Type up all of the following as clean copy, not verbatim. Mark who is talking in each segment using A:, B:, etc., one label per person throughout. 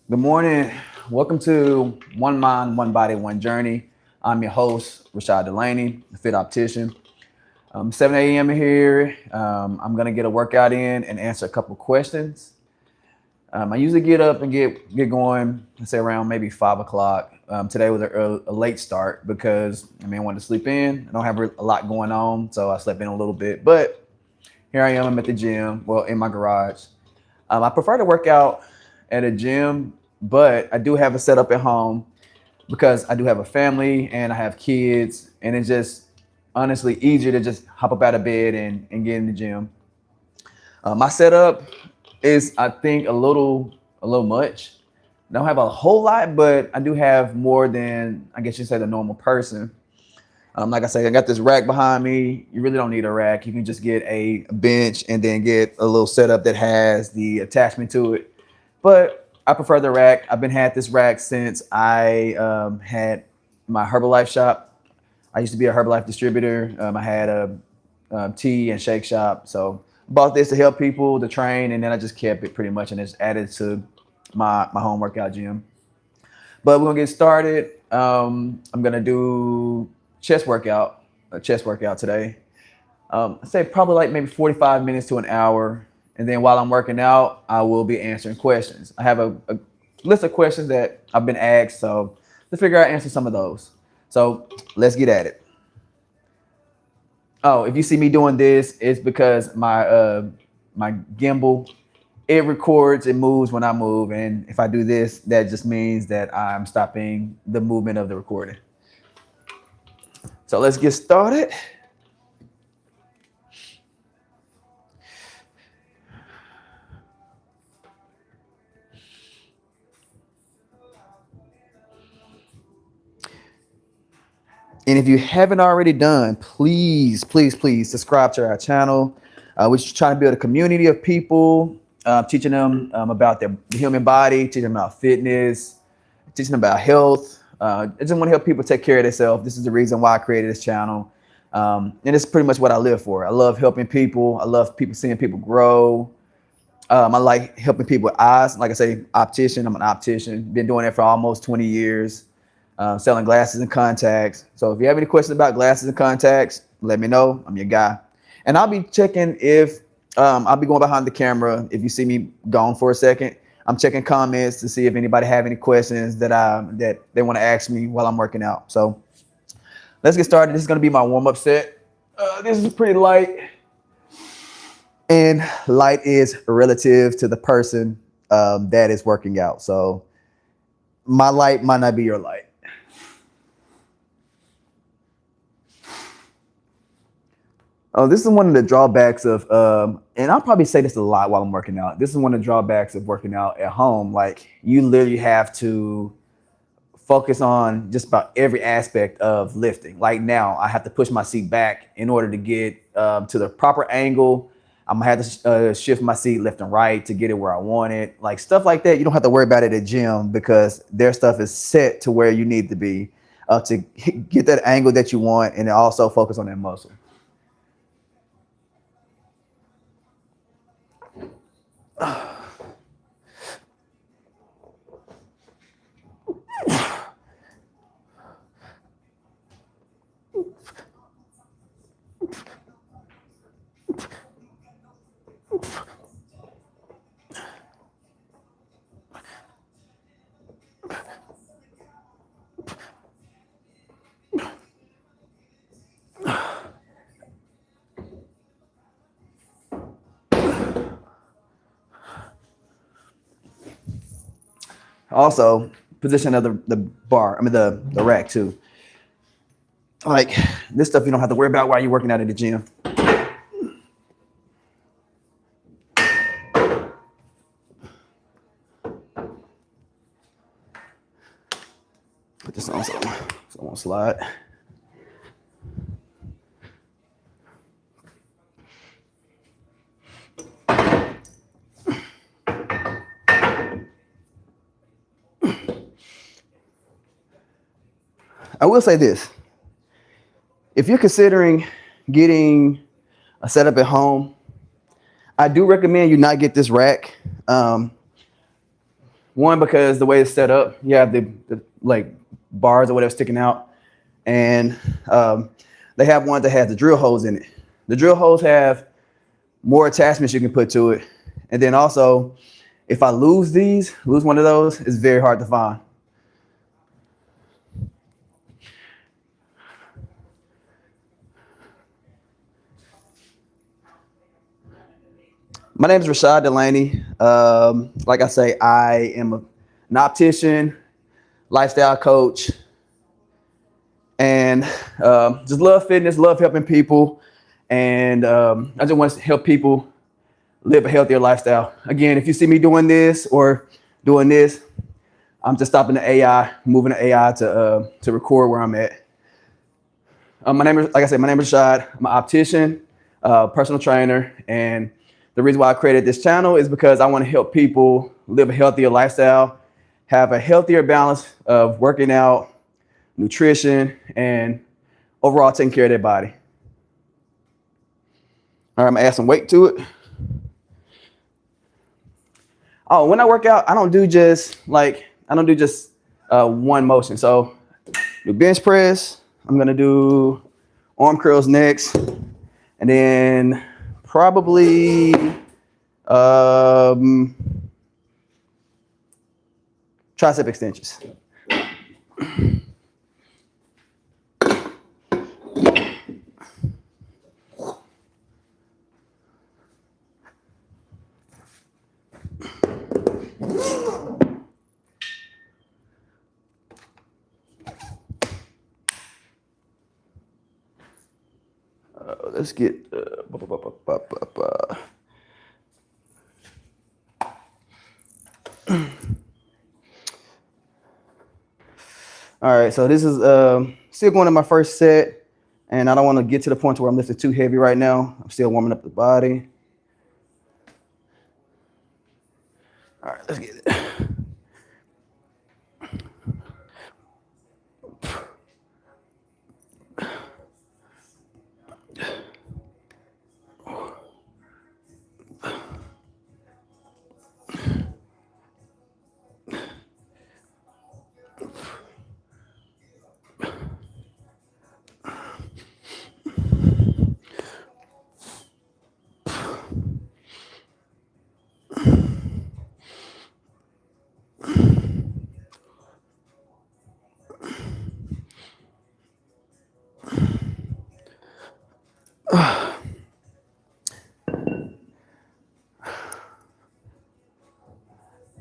A: Good morning. Welcome to One Mind, One Body, One Journey. I'm your host, Rashad Delaney, the Fit Optician. 7 a.m. here. I'm going to get a workout in and answer a couple questions. I usually get up and get going, let's say around maybe 5 o'clock. Today was a late start because I wanted to sleep in. I don't have a lot going on, so I slept in a little bit. But here I am. I'm at the gym, well, in my garage. I prefer to work out at a gym, but I do have a setup at home because I do have a family and I have kids, and it's just honestly easier to just hop up out of bed and get in the gym. My setup is, I think, a little much. I don't have a whole lot, but I do have more than I guess you say the normal person. Like I say, I got this rack behind me. You really don't need a rack. You can just get a bench and then get a little setup that has the attachment to it. But I prefer the rack. I've been had this rack since I had my Herbalife shop. I used to be a Herbalife distributor. I had a tea and shake shop. So I bought this to help people to train, and then I just kept it pretty much and just added to my home workout gym. But we're gonna get started. I'm gonna do a chest workout today. I say probably like maybe 45 minutes to an hour. And then while I'm working out, I will be answering questions. I have a list of questions that I've been asked, so to figure out answer some of those. So let's get at it. Oh, if you see me doing this, it's because my gimbal, it records, it moves when I move, and if I do this, that just means that I'm stopping the movement of the recording. So let's get started. And if you haven't already done, please subscribe to our channel. We're just trying to build a community of people, teaching them about the human body, teaching them about fitness, teaching them about health. I just want to help people take care of themselves. This is the reason why I created this channel. And it's pretty much what I live for. I love helping people. I love people seeing people grow. I like helping people with eyes. Like I say, optician. I'm an optician. Been doing it for almost 20 years. Selling glasses and contacts. So if you have any questions about glasses and contacts, let me know. I'm your guy. And I'll be checking if I'll be going behind the camera. If you see me gone for a second, I'm checking comments to see if anybody have any questions that they want to ask me while I'm working out. So let's get started. This is going to be my warm-up set. This is pretty light. And light is relative to the person that is working out. So my light might not be your light. Oh, this is one of the drawbacks of, and I'll probably say this a lot while I'm working out. This is one of the drawbacks of working out at home. Like you literally have to focus on just about every aspect of lifting. Like now, I have to push my seat back in order to get to the proper angle. I'm gonna have to shift my seat left and right to get it where I want it. Like stuff like that, you don't have to worry about it at gym because their stuff is set to where you need to be to get that angle that you want, and also focus on that muscle. Also, position of the bar, the rack too. Like this stuff you don't have to worry about while you're working out at the gym. Put this on so it won't slide. I will say this. If you're considering getting a setup at home, I do recommend you not get this rack One, because the way it's set up, you have the like bars or whatever sticking out, and they have one that has the drill holes in it. The drill holes have more attachments you can put to it, and then also, if I lose one of those, it's very hard to find. My name is Rashad Delaney. Like I say, I am an optician, lifestyle coach, and just love fitness, love helping people, and I just want to help people live a healthier lifestyle. Again, if you see me doing this or doing this, I'm just stopping the AI, moving the AI to record where I'm at. My name is, like I said, my name is Rashad. I'm an optician, personal trainer, and the reason why I created this channel is because I want to help people live a healthier lifestyle, have a healthier balance of working out, nutrition, and overall taking care of their body. All right, I'm gonna add some weight to it. Oh, when I work out, I don't do just one motion. So do bench press. I'm gonna do arm curls next, and then probably tricep extensions. Let's get all right, so this is still going to my first set, and I don't want to get to the point where I'm lifting too heavy right now. I'm still warming up the body. All right, let's get it.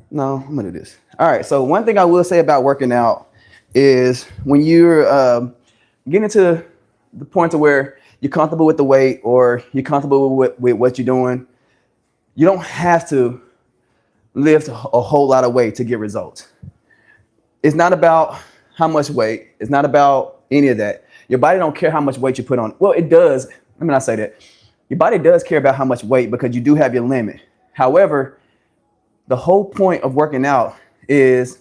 A: No, I'm gonna do this. All right. So one thing I will say about working out is when you're getting to the point to where you're comfortable with the weight or you're comfortable with what you're doing, you don't have to lift a whole lot of weight to get results. It's not about how much weight. It's not about any of that. Your body don't care how much weight you put on. Well, it does. Let me not say that. Your body does care about how much weight because you do have your limit. However, the whole point of working out is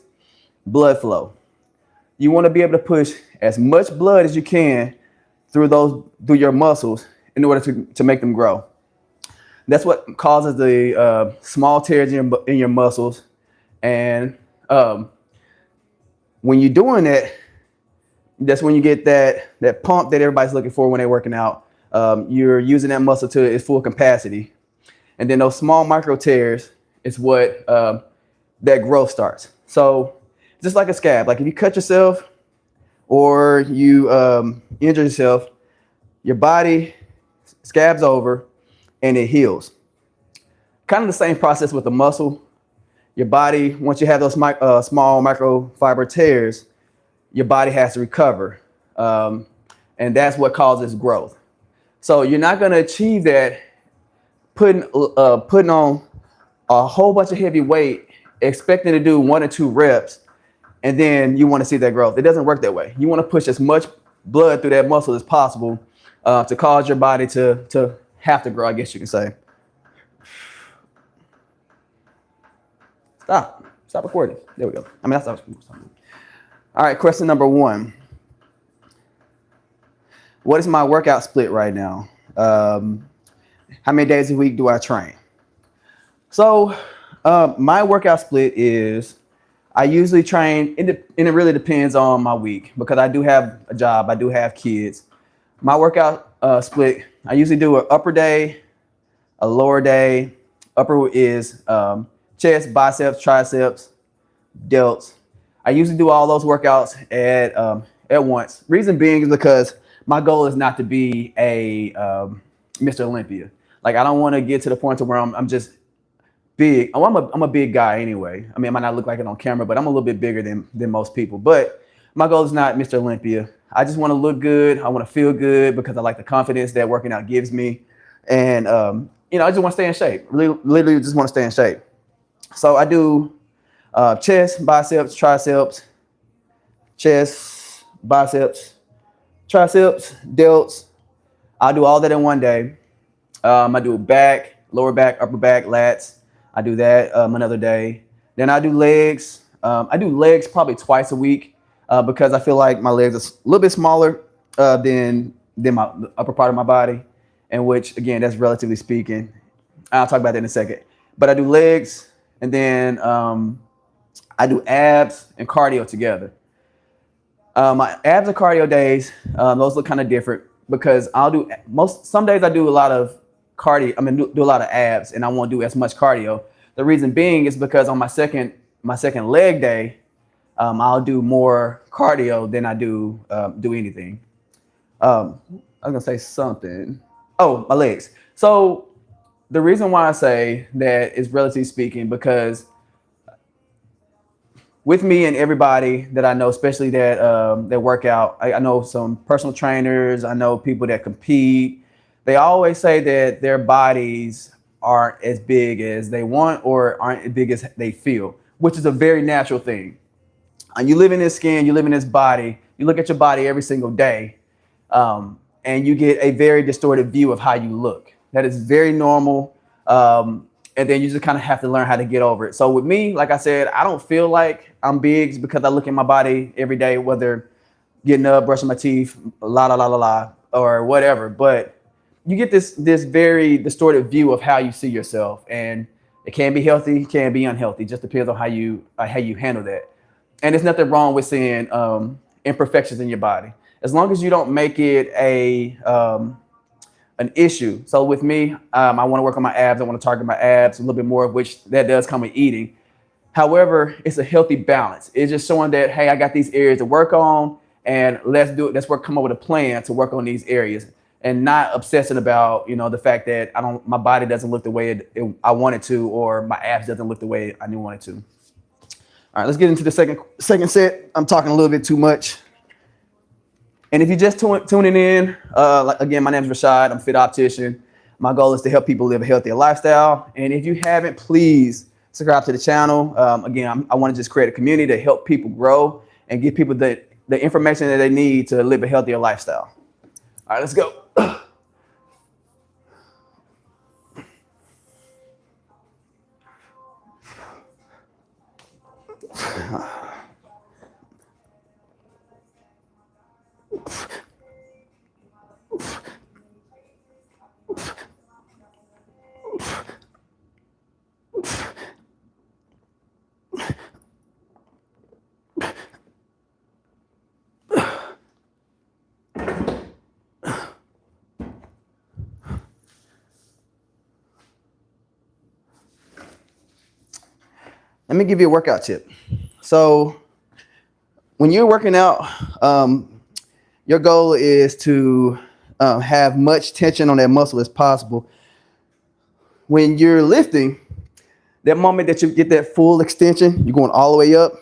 A: blood flow. You want to be able to push as much blood as you can through your muscles in order to make them grow. That's what causes the small tears in your muscles. And when you're doing that, that's when you get that pump that everybody's looking for when they're working out. You're using that muscle to its full capacity. And then those small micro tears is what that growth starts. So just like a scab, like if you cut yourself or you injure yourself, your body scabs over and it heals. Kind of the same process with the muscle. Your body, once you have those small microfiber tears, your body has to recover. And that's what causes growth. So you're not going to achieve that putting on a whole bunch of heavy weight, expecting to do 1 or 2 reps, and then you want to see that growth. It doesn't work that way. You want to push as much blood through that muscle as possible to cause your body to have to grow, I guess you can say. Stop recording. There we go. I mean, that's all right, question number 1. What is my workout split right now? How many days a week do I train? So my workout split is I usually train, and it really depends on my week because I do have a job, I do have kids. My workout split, I usually do an upper day, a lower day. Upper is chest, biceps, triceps, delts. I usually do all those workouts at once. Reason being is because my goal is not to be a Mr. Olympia. Like I don't want to get to the point to where I'm just big. Oh, I'm a big guy anyway. I mean, I might not look like it on camera, but I'm a little bit bigger than most people. But my goal is not Mr. Olympia. I just want to look good. I want to feel good because I like the confidence that working out gives me, and I just want to stay in shape. Really, literally, just want to stay in shape. So I do chest, biceps, triceps, chest, biceps, triceps, delts. I do all that in one day. I do back, lower back, upper back, lats. I do that another day. Then I do legs. I do legs probably twice a week because I feel like my legs are a little bit smaller than my the upper part of my body, and which again, that's relatively speaking. I'll talk about that in a second. But I do legs, and then I do abs and cardio together. My abs and cardio days, those look kind of different because I'll do some days I do a lot of cardio. I mean, do a lot of abs, and I won't do as much cardio. The reason being is because on my second leg day, I'll do more cardio than I do anything. I was gonna say something. Oh, my legs. So the reason why I say that is relatively speaking because with me and everybody that I know, especially that work out, I know some personal trainers. I know people that compete. They always say that their bodies aren't as big as they want or aren't as big as they feel, which is a very natural thing. And you live in this skin, you live in this body. You look at your body every single day, and you get a very distorted view of how you look. That is very normal. And then you just kind of have to learn how to get over it. So with me, like I said, I don't feel like I'm big because I look at my body every day, whether getting up, brushing my teeth, la la la la la, or whatever. But you get this very distorted view of how you see yourself, and it can be healthy, it can be unhealthy. Just depends on how you handle that. And there's nothing wrong with seeing imperfections in your body, as long as you don't make it an issue. So with me, I want to work on my abs. I want to target my abs a little bit more, of which that does come with eating. However, it's a healthy balance. It's just showing that, hey, I got these areas to work on, and let's do it. Let's come up with a plan to work on these areas, and not obsessing about the fact that my body doesn't look the way I want it to, or my abs doesn't look the way I want it to. All right, let's get into the second set. I'm talking a little bit too much. And if you're just tuning in, again, my name is Rashad. I'm Fit Optician. My goal is to help people live a healthier lifestyle. And if you haven't, please subscribe to the channel. Again, I want to just create a community to help people grow and give people the information that they need to live a healthier lifestyle. All right, let's go. Let me give you a workout tip. So when you're working out, your goal is to have much tension on that muscle as possible. When you're lifting, that moment that you get that full extension, you're going all the way up,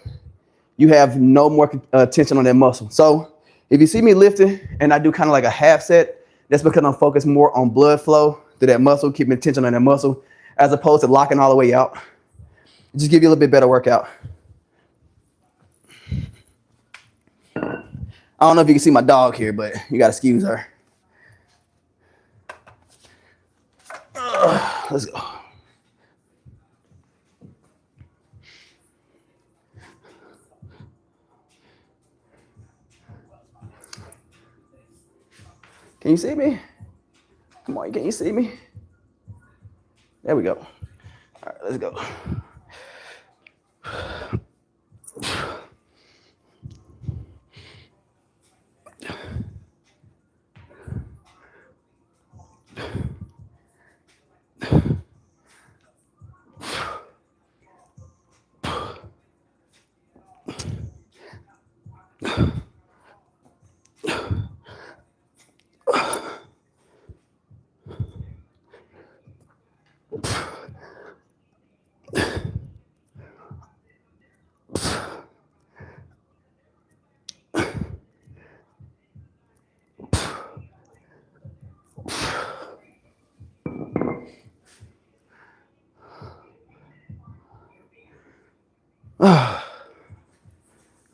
A: you have no more tension on that muscle. So if you see me lifting and I do kind of like a half set, that's because I'm focused more on blood flow to that muscle, keeping tension on that muscle, as opposed to locking all the way out. Just give you a little bit better workout. I don't know if you can see my dog here, but you got to excuse her. Let's go. Can you see me? Come on, can you see me? There we go. All right, let's go.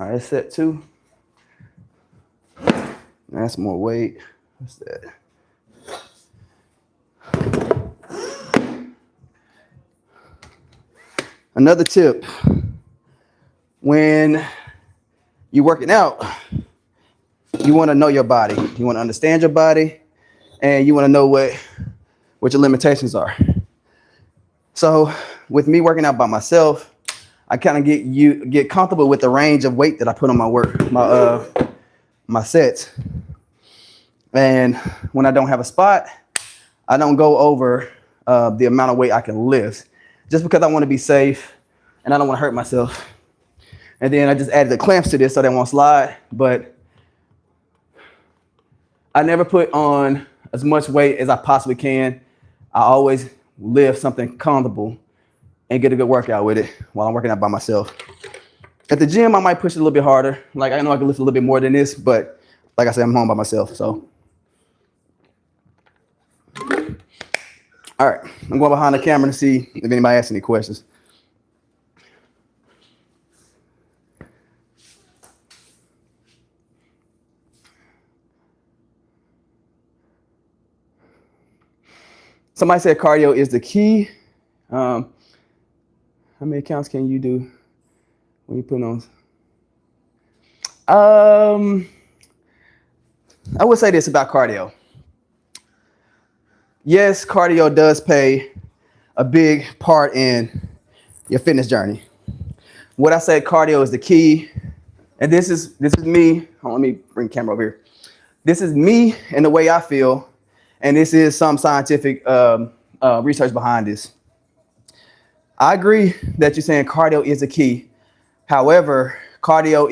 A: All right, set 2. That's more weight. What's that? Another tip, when you're working out, you want to know your body. You want to understand your body, and you want to know what your limitations are. So with me working out by myself, I kind of get comfortable with the range of weight that I put on my sets. And when I don't have a spot, I don't go over the amount of weight I can lift, just because I want to be safe and I don't want to hurt myself. And then I just added the clamps to this so they won't slide. But I never put on as much weight as I possibly can. I always lift something comfortable and get a good workout with it while I'm working out by myself. At the gym, I might push it a little bit harder. Like, I know I can lift a little bit more than this, but like I said, I'm home by myself, so. All right, I'm going behind the camera to see if anybody asks any questions. Somebody said cardio is the key. How many counts can you do when you put on? I would say this about cardio. Yes, cardio does play a big part in your fitness journey. What I said, cardio is the key. And this is me. Let me bring the camera over here. This is me and the way I feel. And this is some scientific research behind this. I agree that you're saying cardio is the key. However, cardio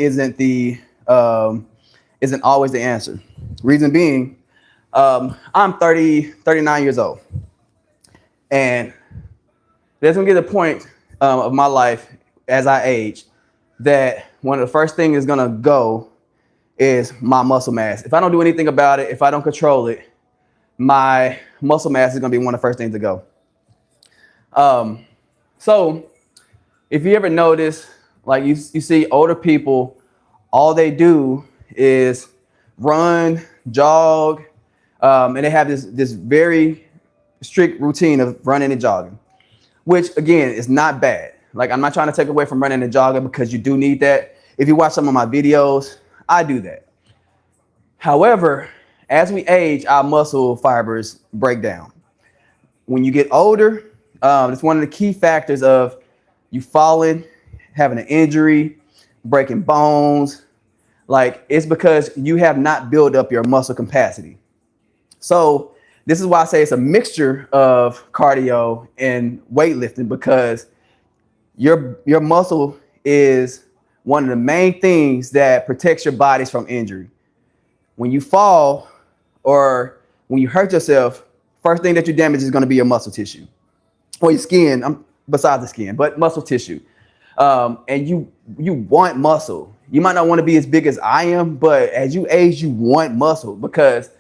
A: isn't always the answer. Reason being, I'm 39 years old. And there's gonna get a point of my life as I age that one of the first things is gonna go is my muscle mass. If I don't do anything about it, if I don't control it, my muscle mass is gonna be one of the first things to go. So if you ever notice, like you see older people, all they do is run, jog, and they have this very strict routine of running and jogging, which again is not bad. Like, I'm not trying to take away from running and jogging, because you do need that. If you watch some of my videos, I do that. However, as we age, our muscle fibers break down. When you get older, it's one of the key factors of you falling, having an injury, breaking bones. Like, it's because you have not built up your muscle capacity. So this is why I say it's a mixture of cardio and weightlifting, because your muscle is one of the main things that protects your bodies from injury. When you fall or when you hurt yourself, first thing that you damage is going to be your muscle tissue or your skin, besides the skin, but muscle tissue. And you want muscle. You might not want to be as big as I am, but as you age, you want muscle, because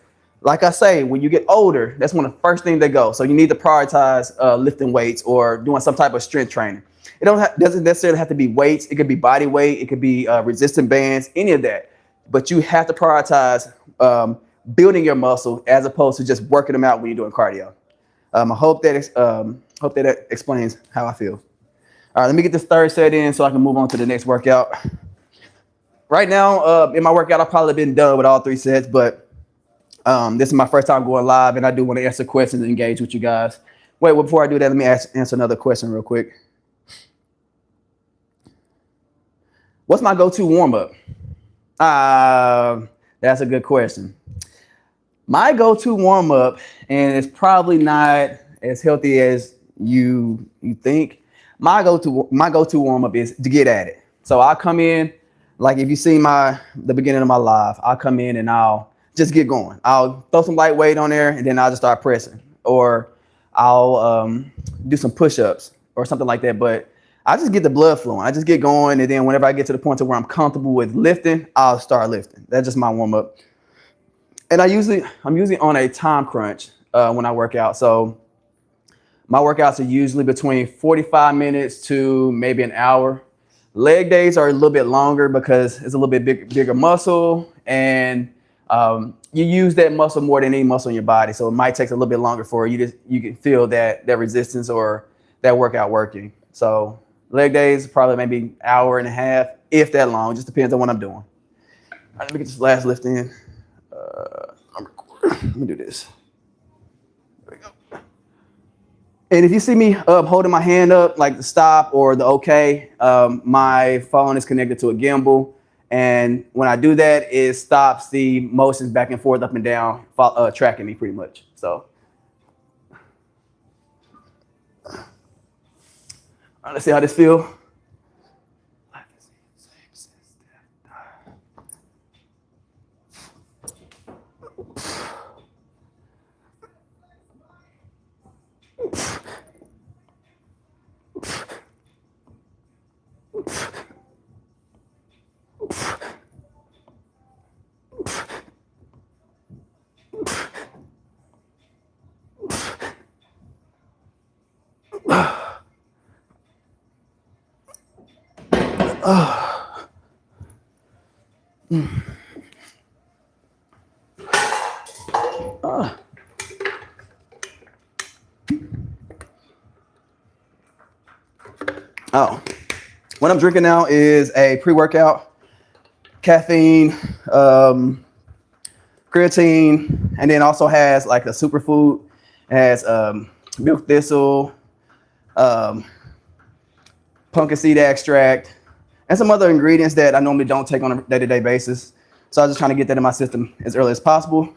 A: like I say, when you get older, that's one of the first things that go. So you need to prioritize lifting weights or doing some type of strength training. It doesn't necessarily have to be weights. It could be body weight. It could be resistant bands, any of that. But you have to prioritize building your muscle as opposed to just working them out when you're doing cardio. I hope that explains how I feel. All right, let me get this third set in so I can move on to the next workout. Right now, in my workout, I've probably been done with all 3 sets, but this is my first time going live, and I do want to answer questions and engage with you guys. Wait, before I do that, let me answer another question real quick. What's my go-to warm-up? That's a good question. My go-to warm-up, and it's probably not as healthy as you think. My go-to warm-up is to get at it. So I come in, like if you see the beginning of my live, I'll come in and I'll just get going. I'll throw some light weight on there and then I'll just start pressing. Or I'll do some push-ups or something like that. But I just get the blood flowing. I just get going, and then whenever I get to the point to where I'm comfortable with lifting, I'll start lifting. That's just my warm-up. And I'm usually on a time crunch when I work out. So my workouts are usually between 45 minutes to maybe an hour. Leg days are a little bit longer because it's a little bit bigger muscle, and you use that muscle more than any muscle in your body. So it might take a little bit longer for you can feel that resistance or that workout working. So leg days probably maybe hour and a half, if that long. Just depends on what I'm doing. All right, let me get this last lift in. I'm recording. Let me do this. There we go. And if you see me holding my hand up, like the stop or the OK, my phone is connected to a gimbal. And when I do that, it stops the motions back and forth, up and down, tracking me pretty much. So let's see how this feels. What I'm drinking now is a pre-workout, caffeine, creatine, and then also has like a superfood. It has milk thistle, pumpkin seed extract, and some other ingredients that I normally don't take on a day-to-day basis. So I was just trying to get that in my system as early as possible.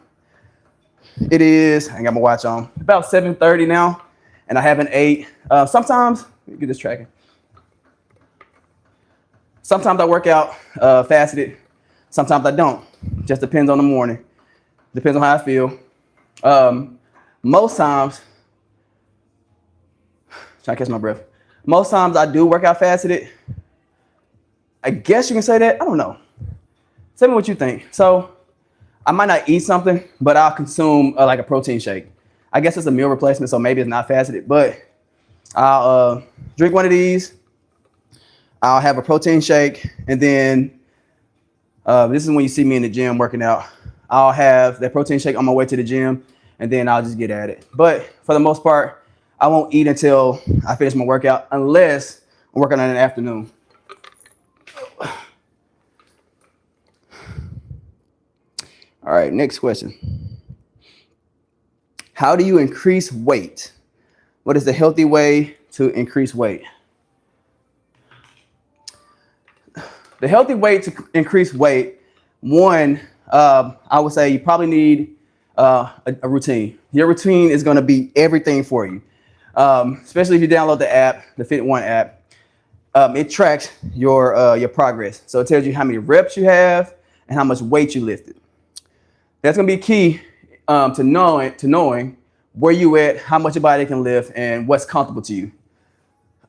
A: It is, I got my watch on, about 7:30 now, and I haven't ate. Sometimes, let me get this tracking. Sometimes I work out fasted. Sometimes I don't. Just depends on the morning. Depends on how I feel. Most times, trying to catch my breath. Most times I do work out fasted. I guess you can say that. I don't know. Tell me what you think. So I might not eat something, but I'll consume like a protein shake. I guess it's a meal replacement, so maybe it's not fasted, but I'll drink one of these. I'll have a protein shake, and then this is when you see me in the gym working out. I'll have that protein shake on my way to the gym, and then I'll just get at it. But for the most part, I won't eat until I finish my workout, unless I'm working on in the afternoon. All right, next question. How do you increase weight? What is the healthy way to increase weight? The healthy way to increase weight, one, I would say you probably need a routine. Your routine is going to be everything for you, especially if you download the app, the Fit One app. It tracks your progress. So it tells you how many reps you have and how much weight you lifted. That's going to be key to knowing where you at, how much your body can lift, and what's comfortable to you.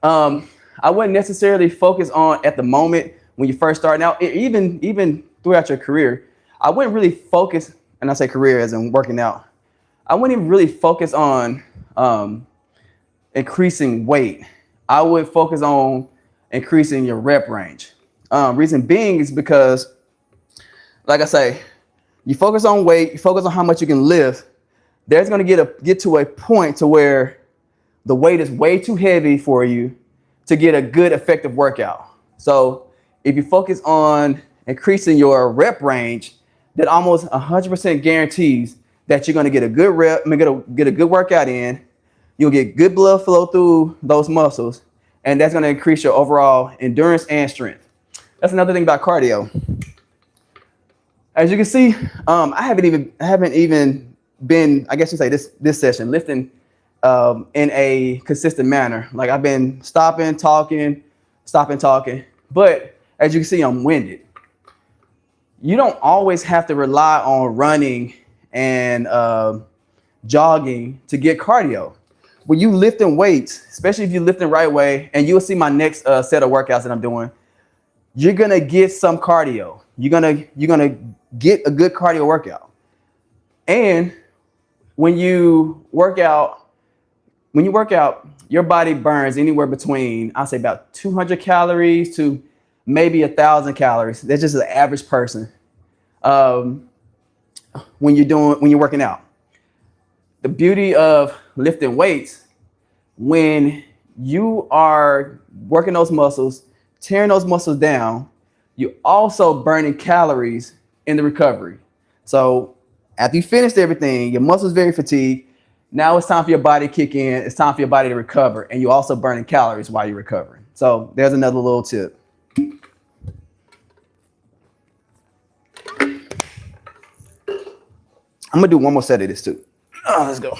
A: I wouldn't necessarily focus on at the moment when you're first starting out, even throughout your career. I wouldn't really focus, and I say career as in working out. I wouldn't even really focus on increasing weight. I would focus on increasing your rep range. Reason being is because, like I say, you focus on weight, you focus on how much you can lift. There's going to get to a point to where the weight is way too heavy for you to get a good effective workout. So if you focus on increasing your rep range, that almost 100% guarantees that you're going to get a good rep, get a good workout in. You'll get good blood flow through those muscles, and that's going to increase your overall endurance and strength. That's another thing about cardio. As you can see, I haven't even been, I guess you say this session lifting in a consistent manner. Like I've been stopping, talking. But as you can see, I'm winded. You don't always have to rely on running and jogging to get cardio. When you lifting weights, especially if you're lifting right way, and you'll see my next set of workouts that I'm doing, you're gonna get some cardio. You're gonna get a good cardio workout. And when you work out, your body burns anywhere between, I'll say about 200 calories to maybe 1,000 calories. That's just the average person. When you're working out. The beauty of lifting weights, when you are working those muscles, tearing those muscles down, you're also burning calories in the recovery. So after you finished everything, your muscles very fatigued. Now it's time for your body to kick in. It's time for your body to recover. And you're also burning calories while you're recovering. So there's another little tip. I'm gonna do one more set of this too. Oh, let's go.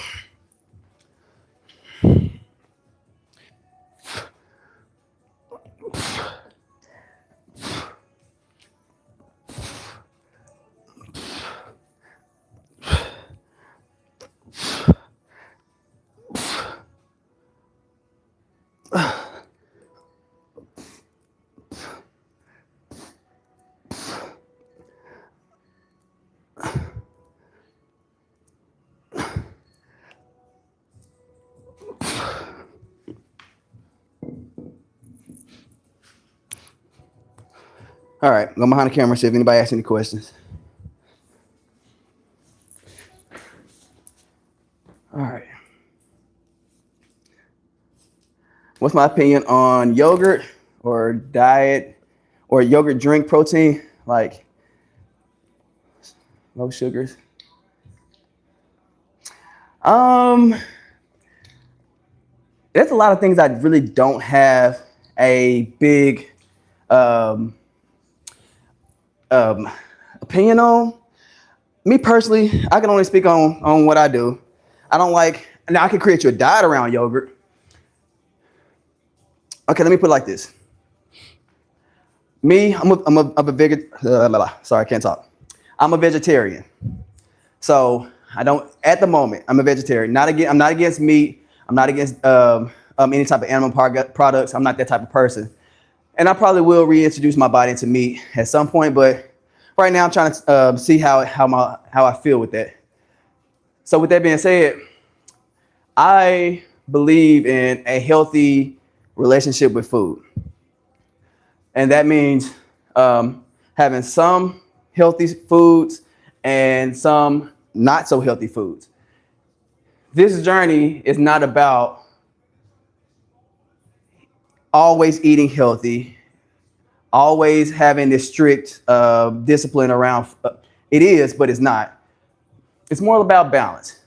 A: All right, go behind the camera, see if anybody asks any questions. All right. What's my opinion on yogurt or diet or yogurt drink protein, like low sugars? There's a lot of things I really don't have a big opinion on. Me personally, I can only speak on what I do. I don't like, now I can create you a diet around yogurt. Okay, let me put it like this. Me, I'm a vegetarian. Sorry, I can't talk. I'm a vegetarian. So I don't, at the moment, I'm a vegetarian. I'm not against meat. I'm not against any type of animal products. I'm not that type of person. And I probably will reintroduce my body into meat at some point, but right now I'm trying to see how I feel with that. So with that being said, I believe in a healthy relationship with food. And that means having some healthy foods and some not so healthy foods. This journey is not about always eating healthy, always having this strict discipline around. It is, but it's not. It's more about balance.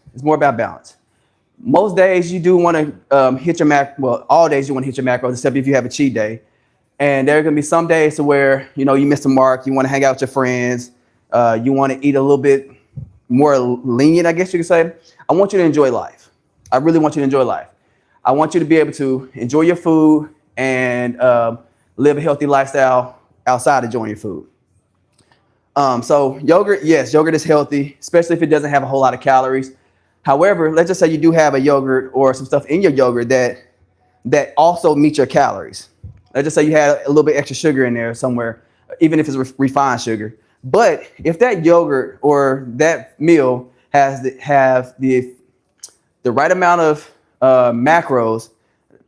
A: Most days you do want to hit your all days you want to hit your macros, except if you have a cheat day. And there are going to be some days to where, you miss the mark. You want to hang out with your friends. You want to eat a little bit more lenient, I guess you could say. I want you to enjoy life. I really want you to enjoy life. I want you to be able to enjoy your food and live a healthy lifestyle outside of enjoying your food. So yogurt, yes, yogurt is healthy, especially if it doesn't have a whole lot of calories. However, let's just say you do have a yogurt or some stuff in your yogurt that also meets your calories. Let's just say you had a little bit extra sugar in there somewhere, even if it's refined sugar. But if that yogurt or that meal have the right amount of macros,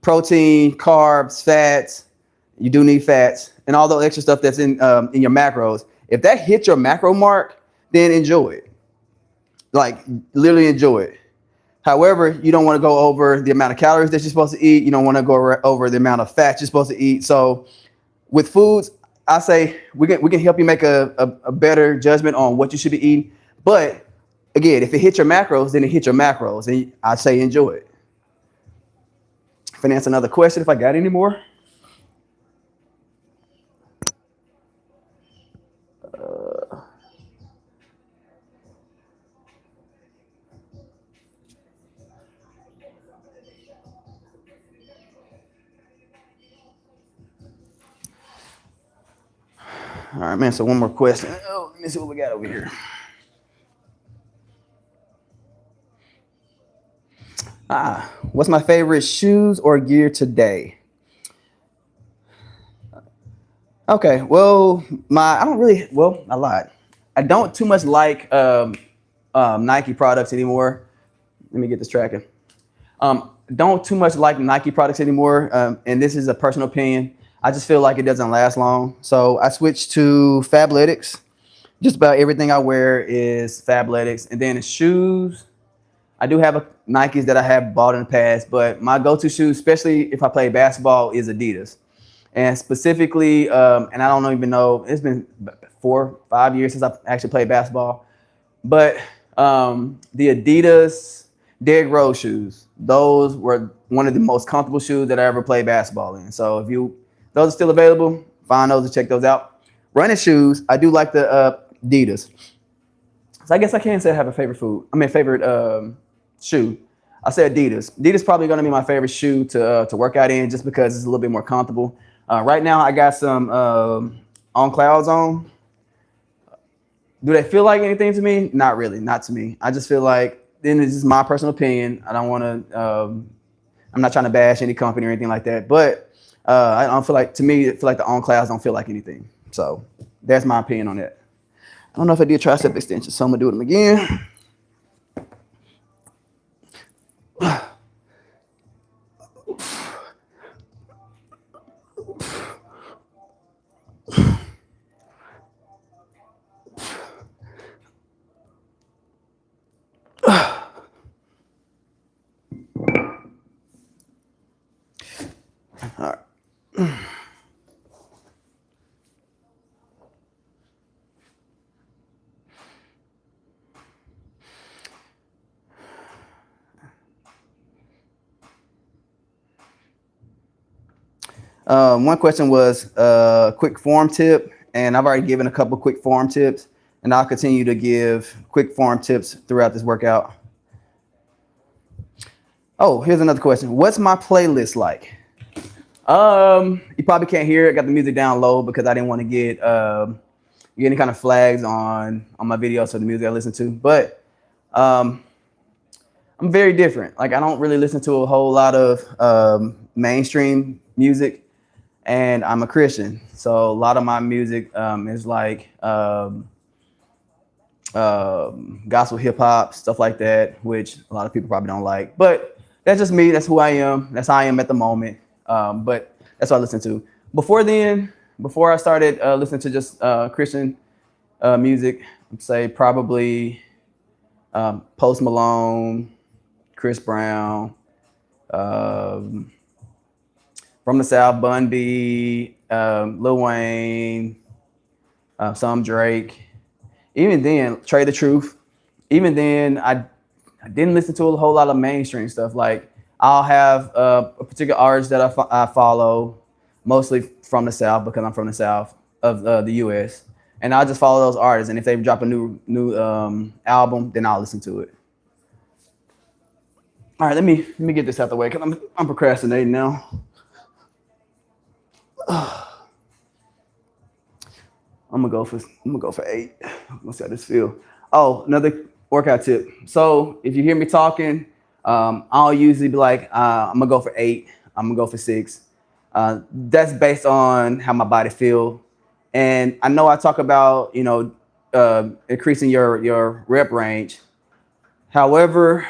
A: protein, carbs, fats, you do need fats, and all the extra stuff that's in your macros, if that hits your macro mark, then enjoy it. Like, literally enjoy it. However, you don't want to go over the amount of calories that you're supposed to eat. You don't want to go over the amount of fat you're supposed to eat. So with foods, I say we can help you make a better judgment on what you should be eating. But again, if it hits your macros, then it hits your macros. And I say enjoy it. If I answer another question, if I got any more. All right, man. So one more question. Oh, let me see what we got over here. What's my favorite shoes or gear today? Okay, well, I don't really, well, a lot. I don't too much like Nike products anymore. Let me get this tracking. Don't too much like Nike products anymore, and this is a personal opinion. I just feel like it doesn't last long. So I switched to Fabletics. Just about everything I wear is Fabletics. And then shoes, I do have Nikes that I have bought in the past, but my go-to shoes, especially if I play basketball, is Adidas. And specifically, and I don't even know, it's been 4-5 years since I actually played basketball, but the Adidas Derrick Rose shoes, those were one of the most comfortable shoes that I ever played basketball in. So if those are still available, find those and check those out. Running shoes, I do like the Adidas. So I guess I can say I have a favorite shoe. I say Adidas. Adidas probably going to be my favorite shoe to work out in, just because it's a little bit more comfortable. Right now, I got some On Clouds on. Do they feel like anything to me? Not really, not to me. I just feel like, then it's just my personal opinion. I don't want to. I'm not trying to bash any company or anything like that, but I don't feel like, to me, I feel like the On Clouds don't feel like anything. So that's my opinion on that. I don't know if I did tricep extensions, so I'm gonna do them again. All right. One question was quick form tip, and I've already given a couple quick form tips, and I'll continue to give quick form tips throughout this workout. Oh, here's another question. What's my playlist like? You probably can't hear it. I got the music down low because I didn't want to get any kind of flags on my videos for the music I listen to. But I'm very different. Like, I don't really listen to a whole lot of mainstream music, and I'm a Christian, so a lot of my music is like gospel, hip hop, stuff like that, which a lot of people probably don't like. But that's just me. That's who I am. That's how I am at the moment. But that's what I listen to. Before I started listening to just Christian music, I'd say probably Post Malone, Chris Brown, from the South, Bun B, Lil Wayne, some Drake. Even then, Trey the Truth. Even then, I didn't listen to a whole lot of mainstream stuff. Like, I'll have a particular artist that I follow, mostly from the South, because I'm from the South of the U.S. And I'll just follow those artists. And if they drop a new album, then I'll listen to it. All right, let me get this out the way, because I'm procrastinating now. I'm gonna go for 8. Let's see how this feel. Oh, another workout tip. So if you hear me talking, I'll usually be like, I'm gonna go for 8. I'm gonna go for 6. That's based on how my body feel. And I know I talk about, increasing your rep range. However,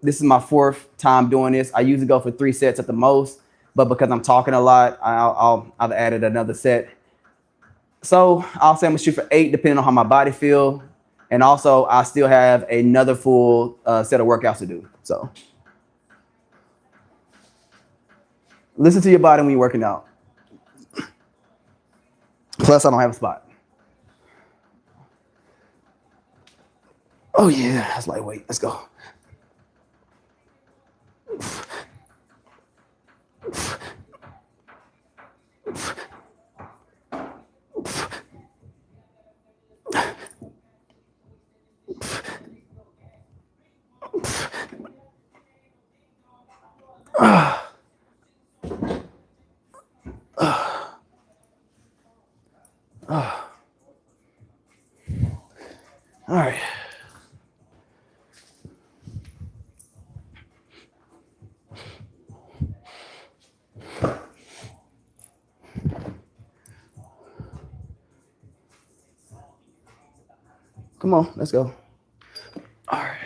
A: this is my 4th time doing this. I usually go for 3 sets at the most, but because I'm talking a lot, I've added another set. So I'll say I'm gonna shoot for 8, depending on how my body feel, and also I still have another full set of workouts to do. So listen to your body when you're working out. Plus, I don't have a spot. Oh yeah, that's lightweight. Let's go. Oh. All right. Come on, let's go. All right.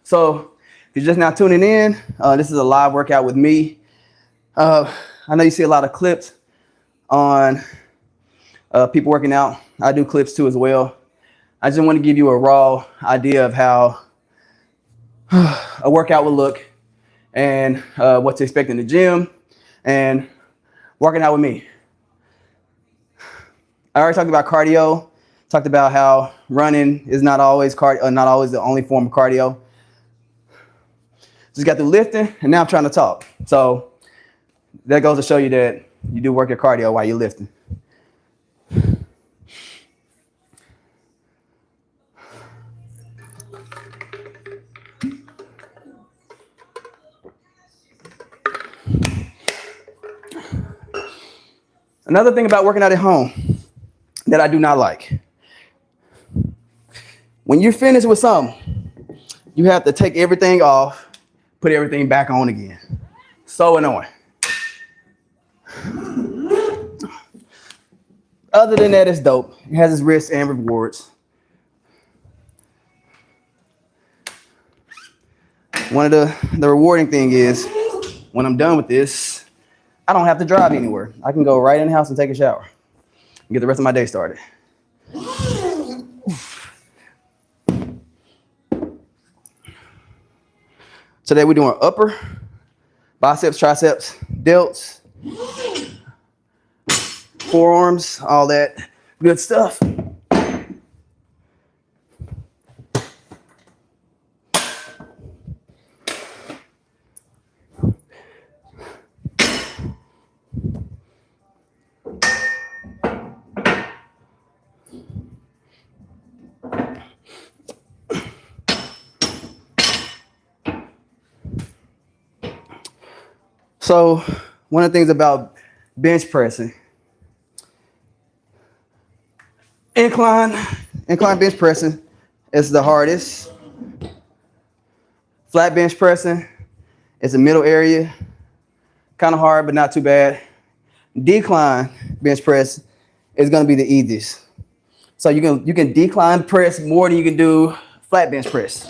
A: So if you're just now tuning in, this is a live workout with me. I know you see a lot of clips on people working out. I do clips too as well. I just want to give you a raw idea of how a workout would look and what to expect in the gym and working out with me. I already talked about cardio. Talked about how running is not always the only form of cardio. Just got through lifting, and now I'm trying to talk. So that goes to show you that you do work your cardio while you're lifting. Another thing about working out at home that I do not like. When you're finished with something, you have to take everything off, put everything back on again. So annoying. Other than that, it's dope. It has its risks and rewards. One of the rewarding thing is when I'm done with this, I don't have to drive anywhere. I can go right in the house and take a shower and get the rest of my day started. Today we're doing upper, biceps, triceps, delts, forearms, all that good stuff. So one of the things about bench pressing, incline bench pressing is the hardest. Flat bench pressing is the middle area, kind of hard, but not too bad. Decline bench press is going to be the easiest. So you can decline press more than you can do flat bench press.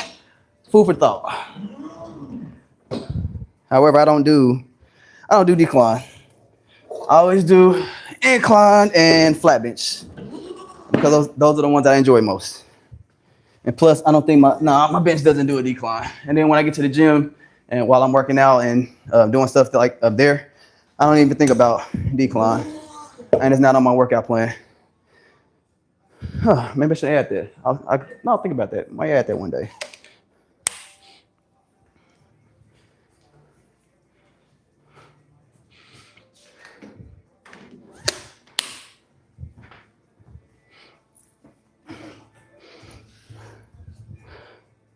A: Food for thought. However, I don't do decline. I always do incline and flat bench because those are the ones that I enjoy most. And plus, I don't think my bench doesn't do a decline. And then when I get to the gym and while I'm working out and doing stuff like up there, I don't even think about decline, and it's not on my workout plan. Maybe I should add that. I'll think about that. Might add that one day.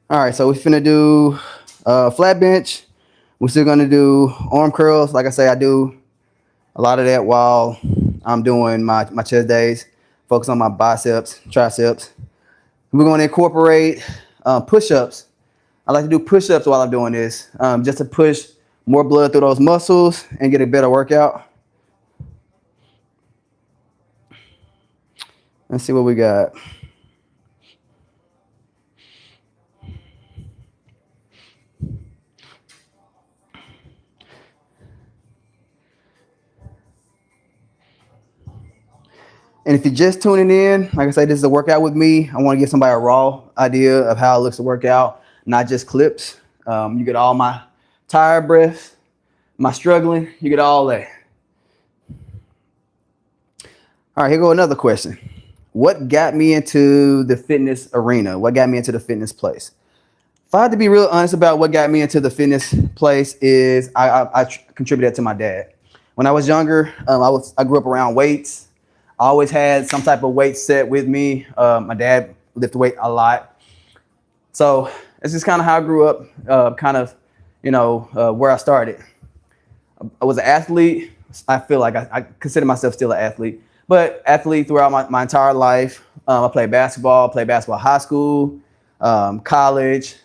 A: All right, so we're finna do flat bench. We're still gonna do arm curls. Like I say, I do a lot of that while I'm doing my chest days. Focus on my biceps, triceps. We're gonna incorporate push-ups. I like to do push-ups while I'm doing this, just to push more blood through those muscles and get a better workout. Let's see what we got. And if you're just tuning in, like I say, this is a workout with me. I want to give somebody a raw idea of how it looks to work out, not just clips. You get all my tired breaths, my struggling, you get all that. All right, here go another question. What got me into the fitness arena? What got me into the fitness place? If I had to be real honest about what got me into the fitness place is I contributed to my dad. When I was younger, I grew up around weights. I always had some type of weight set with me. My dad lifted weight a lot. So it's just kind of how I grew up, where I started. I was an athlete. I feel like I consider myself still an athlete, but athlete throughout my entire life. I played basketball high school, college.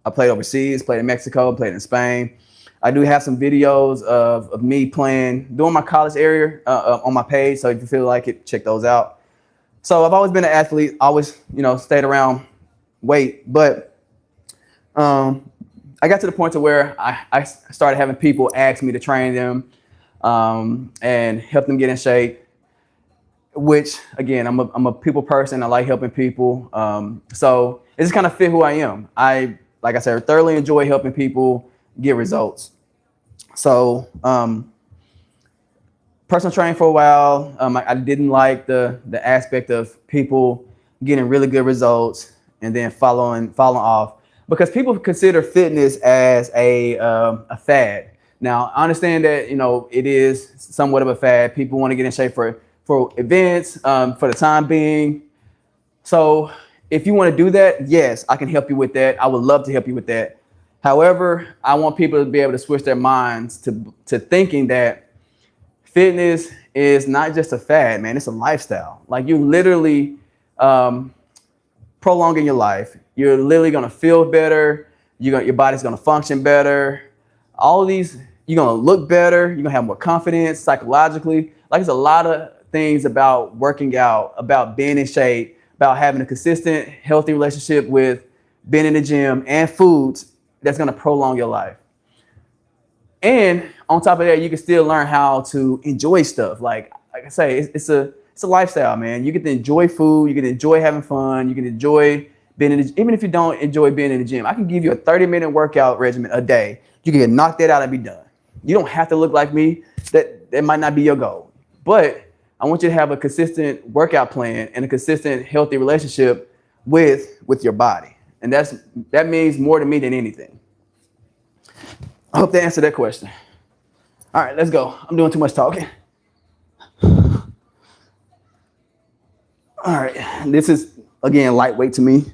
A: I played overseas, played in Mexico, played in Spain. I do have some videos of me playing during my college area on my page. So if you feel like it, check those out. So I've always been an athlete, always, stayed around weight, but I got to the point to where I started having people ask me to train them and help them get in shape, which again, I'm a people person. I like helping people. So it just kind of fit who I am. Like I said, thoroughly enjoy helping people get results. So personal training for a while. I didn't like the aspect of people getting really good results and then following off, because people consider fitness as a fad. Now, I understand that it is somewhat of a fad. People want to get in shape for events, for the time being. So if you want to do that, yes, I can help you with that. I would love to help you with that. However, I want people to be able to switch their minds to thinking that fitness is not just a fad, man. It's a lifestyle. Like, you literally prolonging your life. You're literally gonna feel better. Your body's gonna function better. All of these, you're gonna look better. You're gonna have more confidence psychologically. Like, it's a lot of things about working out, about being in shape, about having a consistent, healthy relationship with being in the gym and foods that's gonna prolong your life. And on top of that, you can still learn how to enjoy stuff. Like I say, it's a lifestyle, man. You get to enjoy food, you can enjoy having fun, you can enjoy being in the, even if you don't enjoy being in the gym. I can give you a 30-minute workout regimen a day. You can knock that out and be done. You don't have to look like me. That might not be your goal. But I want you to have a consistent workout plan and a consistent, healthy relationship with your body. And that means more to me than anything. I hope that answered that question. All right, let's go. I'm doing too much talking. All right, this is, again, lightweight to me.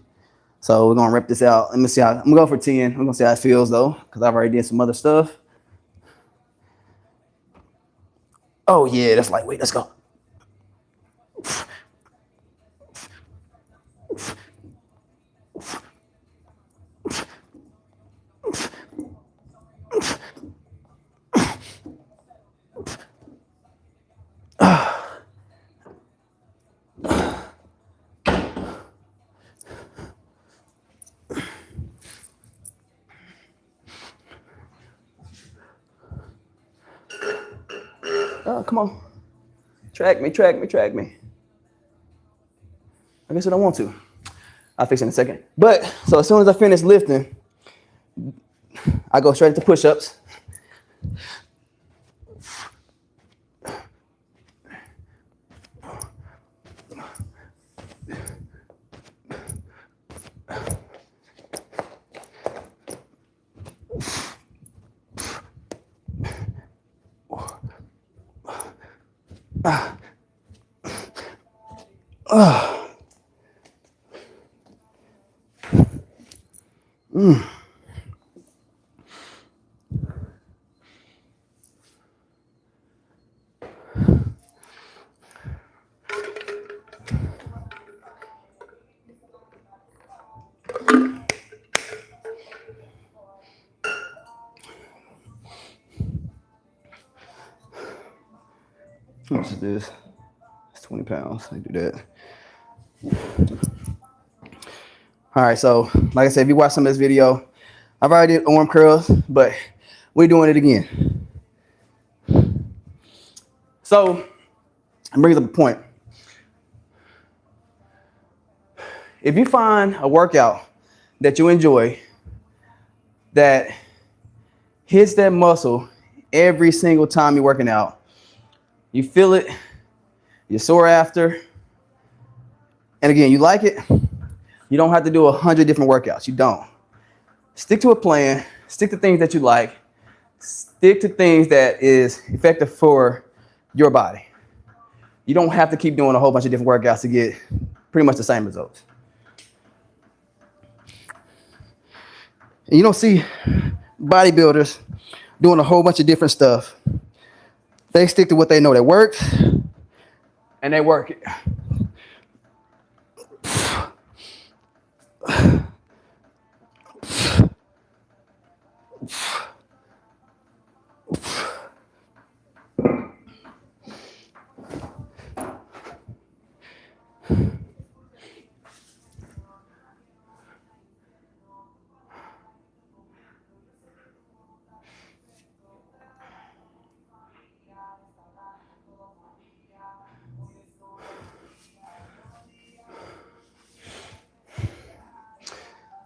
A: So we're gonna rep this out. Let me see I'm gonna go for 10. I'm gonna see how it feels though, because I've already did some other stuff. Oh yeah, that's lightweight. Let's go. Oh, come on. Track me. I guess I don't want to. I'll fix it in a second. But, so as soon as I finish lifting, I go straight into push-ups. How much is this? It's 20 pounds. I do that. All right, so like I said, if you watch some of this video, I've already did arm curls, but we're doing it again. So it brings up a point. If you find a workout that you enjoy, that hits that muscle every single time you're working out. You feel it, you're sore after. And again, you like it, you don't have to do 100 different workouts. You don't. Stick to a plan, stick to things that you like, stick to things that is effective for your body. You don't have to keep doing a whole bunch of different workouts to get pretty much the same results. And you don't see bodybuilders doing a whole bunch of different stuff. They stick to what they know that works, and they work it.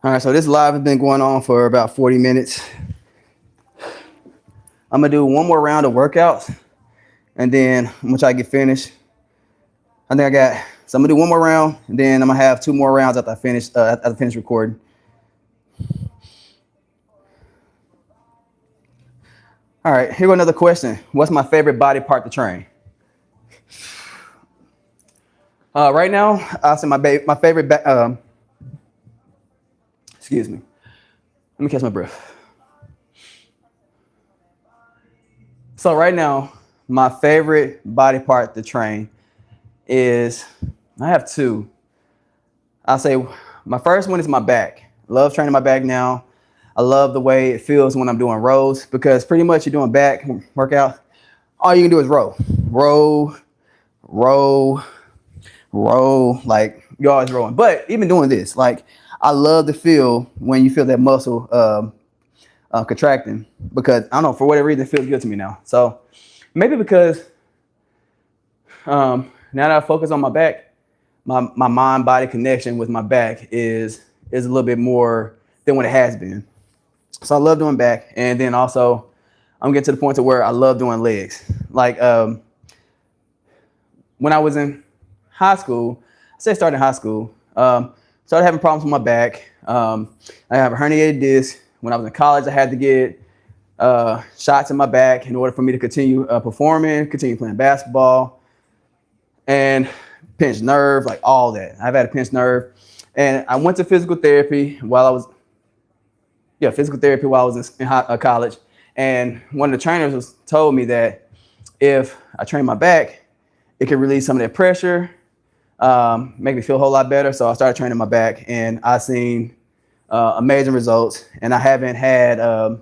A: All right, so this live has been going on for about 40 minutes. I'm gonna do one more round of workouts, and then I'm gonna try to get finished. I'm gonna do one more round, and then I'm gonna have 2 more rounds after I finish recording. All right, here go another question. What's my favorite body part to train? Right now, I'll say my favorite. Excuse me. Let me catch my breath. So right now, my favorite body part to train is, I have 2. I'll say my first one is my back. Love training my back now. I love the way it feels when I'm doing rows, because pretty much you're doing back workout. All you can do is row, like you're always rowing. But even doing this, like, I love the feel when you feel that muscle contracting, because I don't know, for whatever reason, it feels good to me now. So maybe because now that I focus on my back, my mind-body connection with my back is a little bit more than what it has been. So I love doing back, and then also I'm getting to the point to where I love doing legs. Like when I was in high school, started in high school, started having problems with my back. I have a herniated disc. When I was in college, I had to get shots in my back in order for me to continue performing, continue playing basketball, and pinched nerve, like all that. I've had a pinched nerve, and I went to physical therapy while I was in college. And one of the trainers told me that if I train my back, it could release some of that pressure, make me feel a whole lot better. So I started training my back, and I've seen amazing results. And I haven't had, I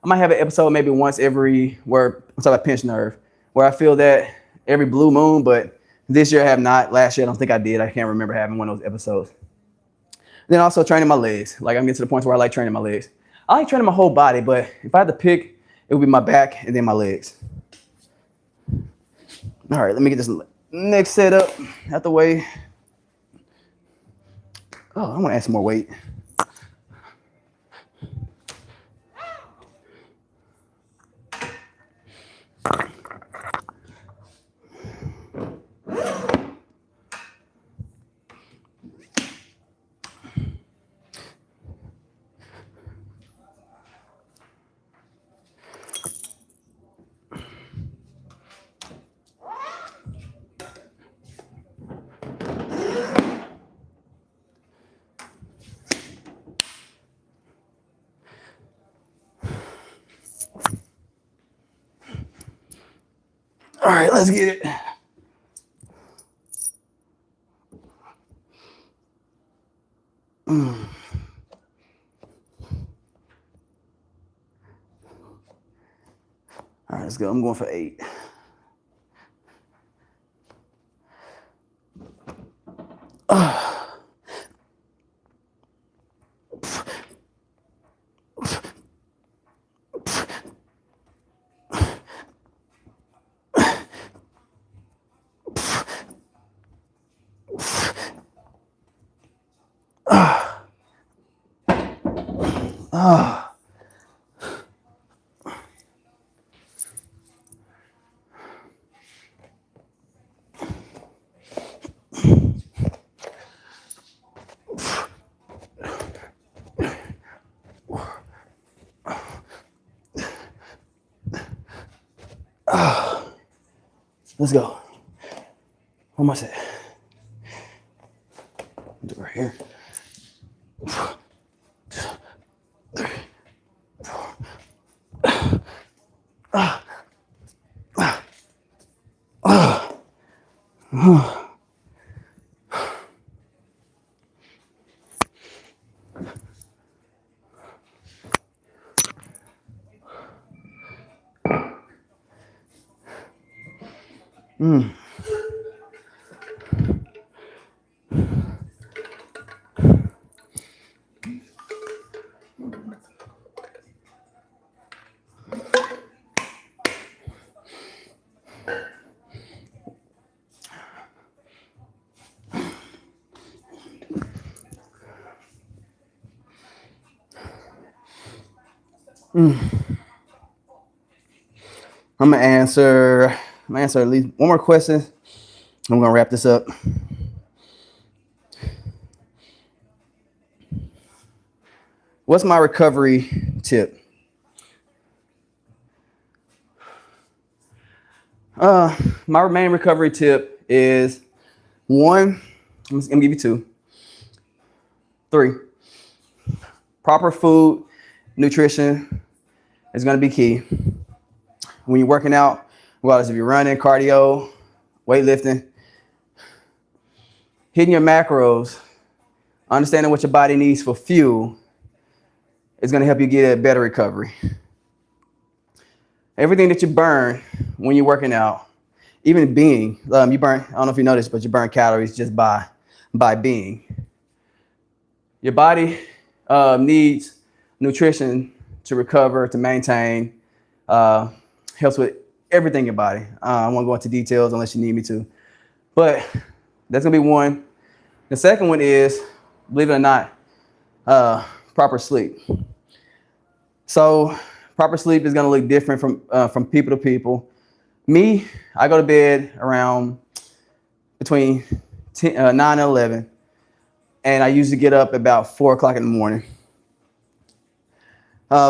A: might have an episode maybe once where I'm talking about pinched nerve, where I feel that every blue moon, but this year I have not. Last year I don't think I did. I can't remember having one of those episodes. Then also training my legs. Like, I'm getting to the point where I like training my legs. I like training my whole body, but if I had to pick, it would be my back and then my legs. All right, let me get this next setup out the way. Oh, I want to add some more weight. All right, let's get it. All right, let's go. I'm going for 8. Let's go. Where am I at? Do it right here. I'm gonna answer at least one more question. I'm gonna wrap this up. What's my recovery tip? My main recovery tip is one, I'm gonna give you two. 3, proper food, nutrition is gonna be key. When you're working out, regardless if you're running, cardio, weightlifting, hitting your macros, understanding what your body needs for fuel is gonna help you get a better recovery. Everything that you burn when you're working out, even being, you burn, I don't know if you noticed, but you burn calories just by being. Your body needs nutrition to recover, to maintain, helps with everything in your body. I won't go into details unless you need me to, but that's gonna be one. The second one is, believe it or not, proper sleep. So proper sleep is gonna look different from people to people. Me, I go to bed around between 9 and 11, and I usually get up about 4 o'clock in the morning.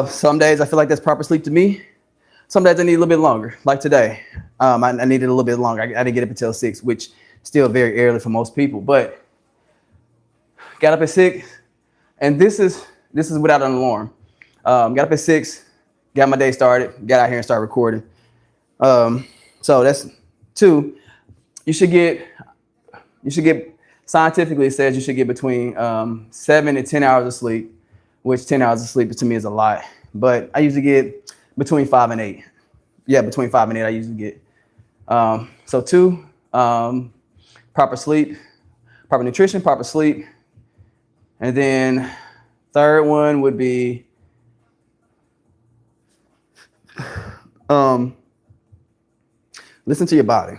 A: Some days I feel like that's proper sleep to me. Some days I need a little bit longer, like today. I needed a little bit longer. I didn't get up until 6, which still very early for most people, but got up at 6, and this is without an alarm. Got up at 6, got my day started, got out here and started recording. So that's 2. You should get scientifically, it says you should get between 7 and 10 hours of sleep, which 10 hours of sleep to me is a lot. But I usually get between 5 and 8. Yeah, between 5 and 8 I usually get. So 2, proper sleep, proper nutrition, proper sleep. And then third one would be listen to your body.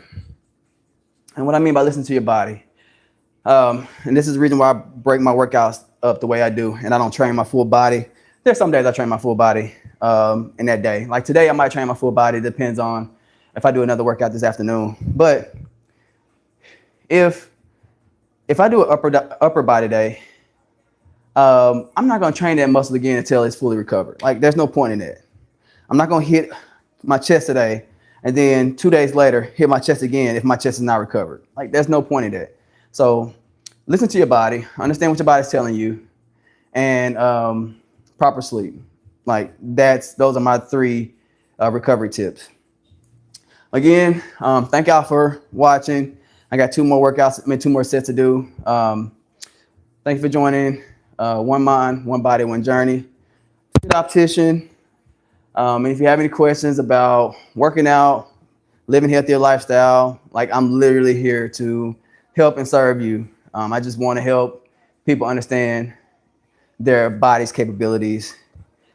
A: And what I mean by listen to your body, and this is the reason why I break my workouts up the way I do, and I don't train my full body. There's some days I train my full body in that day. Like today, I might train my full body. It depends on if I do another workout this afternoon. But if I do an upper body day, I'm not gonna train that muscle again until it's fully recovered. Like there's no point in that. I'm not gonna hit my chest today and then 2 days later hit my chest again if my chest is not recovered. Like there's no point in that. So listen to your body, understand what your body's telling you, and proper sleep. Like those are my 3 recovery tips. Again, thank y'all for watching. I got 2 more sets to do. Thank you for joining One Mind, One Body, One Journey. Optician. And if you have any questions about working out, living healthier lifestyle, like I'm literally here to help and serve you. I just want to help people understand their body's capabilities,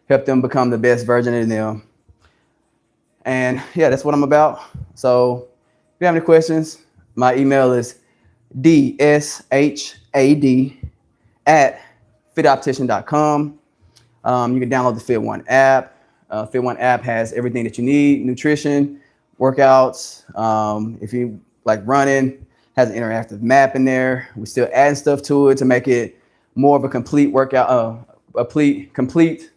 A: help them become the best version of them. And yeah, that's what I'm about. So if you have any questions, my email is dshad@fitoptician.com. You can download the Fit One app. Fit One app has everything that you need: nutrition, workouts. If you like running, has an interactive map in there. We're still adding stuff to it to make it more of a complete workout, complete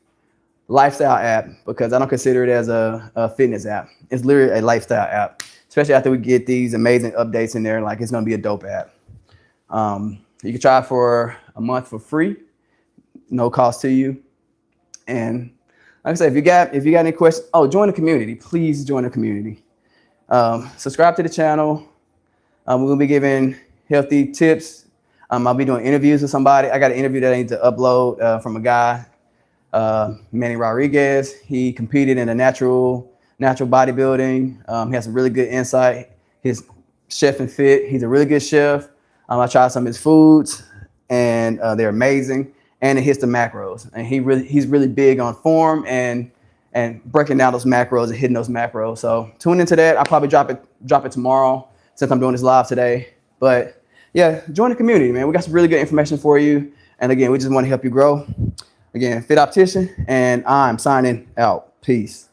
A: lifestyle app, because I don't consider it as a fitness app. It's literally a lifestyle app. especially after we get these amazing updates in there. Like, it's gonna be a dope app. You can try it for a month for free, no cost to you. And like I said, if you got any questions, join the community. Please join the community. Subscribe to the channel. We're gonna be giving healthy tips. I'll be doing interviews with somebody. I got an interview that I need to upload from a guy, Manny Rodriguez. He competed in a natural bodybuilding. He has some really good insight. His chef and fit. He's a really good chef. I tried some of his foods, and they're amazing. And it hits the macros. And he's really big on form and breaking down those macros and hitting those macros. So tune into that. I'll probably drop it tomorrow since I'm doing this live today. But yeah, join the community, man. We got some really good information for you. And again, we just want to help you grow. Again, Fit Optician, and I'm signing out. Peace.